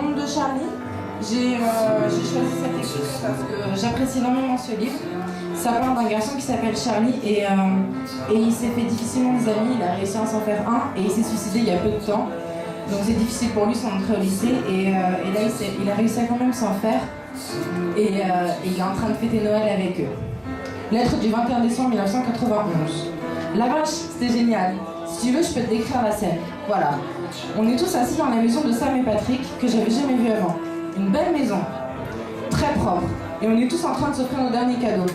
monde de Charlie. J'ai choisi cette écriture parce que j'apprécie énormément ce livre. Ça parle d'un garçon qui s'appelle Charlie et il s'est fait difficilement des amis, il a réussi à s'en faire un et il s'est suicidé il y a peu de temps. Donc c'est difficile pour lui son entrée au lycée et là il a réussi à quand même s'en faire et il est en train de fêter Noël avec eux. Lettre du 21 décembre 1991. La vache, c'était génial. Si tu veux, je peux te décrire la scène. Voilà. On est tous assis dans la maison de Sam et Patrick que j'avais jamais vue avant. Une belle maison, très propre, et on est tous en train de s'offrir nos derniers cadeaux.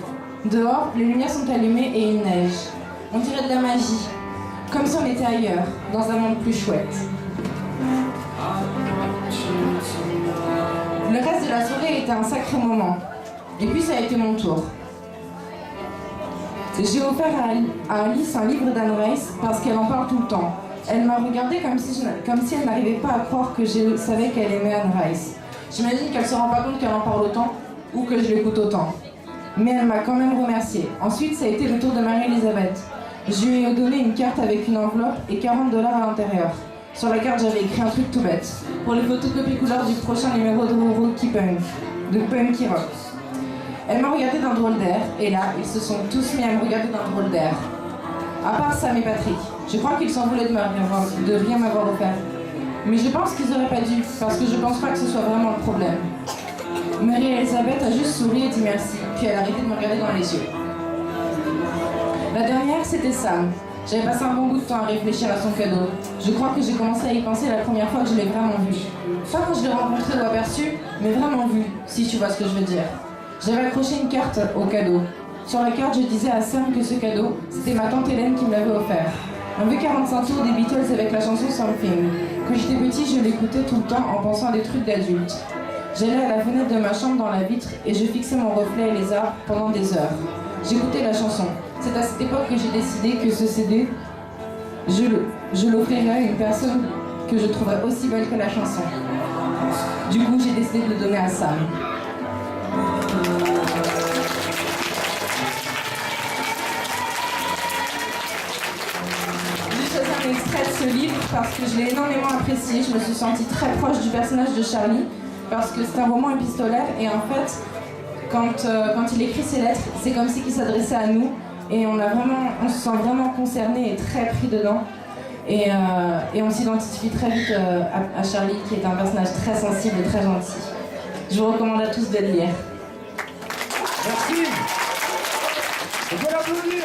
Dehors, les lumières sont allumées et il neige. On dirait de la magie, comme si on était ailleurs, dans un monde plus chouette. Le reste de la soirée était un sacré moment. Et puis ça a été mon tour. J'ai offert à Alice un livre d'Anne Rice parce qu'elle en parle tout le temps. Elle m'a regardée comme si elle n'arrivait pas à croire que je savais qu'elle aimait Anne Rice. J'imagine qu'elle se rend pas compte qu'elle en parle autant ou que je l'écoute autant. Mais elle m'a quand même remerciée. Ensuite, ça a été le tour de Marie-Elisabeth. Je lui ai donné une carte avec une enveloppe et $40 à l'intérieur. Sur la carte, j'avais écrit un truc tout bête. Pour les photocopies couleurs du prochain numéro de Rocky Punk, de Punky Rock. Elle m'a regardé d'un drôle d'air, et là, ils se sont tous mis à me regarder d'un drôle d'air. À part Sam et Patrick. Je crois qu'ils s'en voulaient de rien m'avoir offert. Mais je pense qu'ils auraient pas dû, parce que je pense pas que ce soit vraiment le problème. Marie-Elisabeth a juste souri et dit merci, puis elle a arrêté de me regarder dans les yeux. La dernière, c'était Sam. J'avais passé un bon bout de temps à réfléchir à son cadeau. Je crois que j'ai commencé à y penser la première fois que je l'ai vraiment vu. Pas quand je l'ai rencontré ou aperçu, mais vraiment vu, si tu vois ce que je veux dire. J'avais accroché une carte au cadeau. Sur la carte, je disais à Sam que ce cadeau, c'était ma tante Hélène qui me l'avait offert. Un V45 tours des Beatles avec la chanson Something. Quand j'étais petit, je l'écoutais tout le temps en pensant à des trucs d'adultes. J'allais à la fenêtre de ma chambre dans la vitre et je fixais mon reflet et les arbres pendant des heures. J'écoutais la chanson. C'est à cette époque que j'ai décidé que ce CD, je l'offrirais à une personne que je trouverais aussi belle que la chanson. Du coup, j'ai décidé de le donner à Sam. Un extrait de ce livre parce que je l'ai énormément apprécié. Je me suis sentie très proche du personnage de Charlie parce que c'est un roman épistolaire et en fait quand il écrit ses lettres c'est comme si il s'adressait à nous et on se sent vraiment concerné et très pris dedans et on s'identifie très vite à Charlie qui est un personnage très sensible et très gentil. Je vous recommande à tous de le lire. Merci. On peut l'applaudir.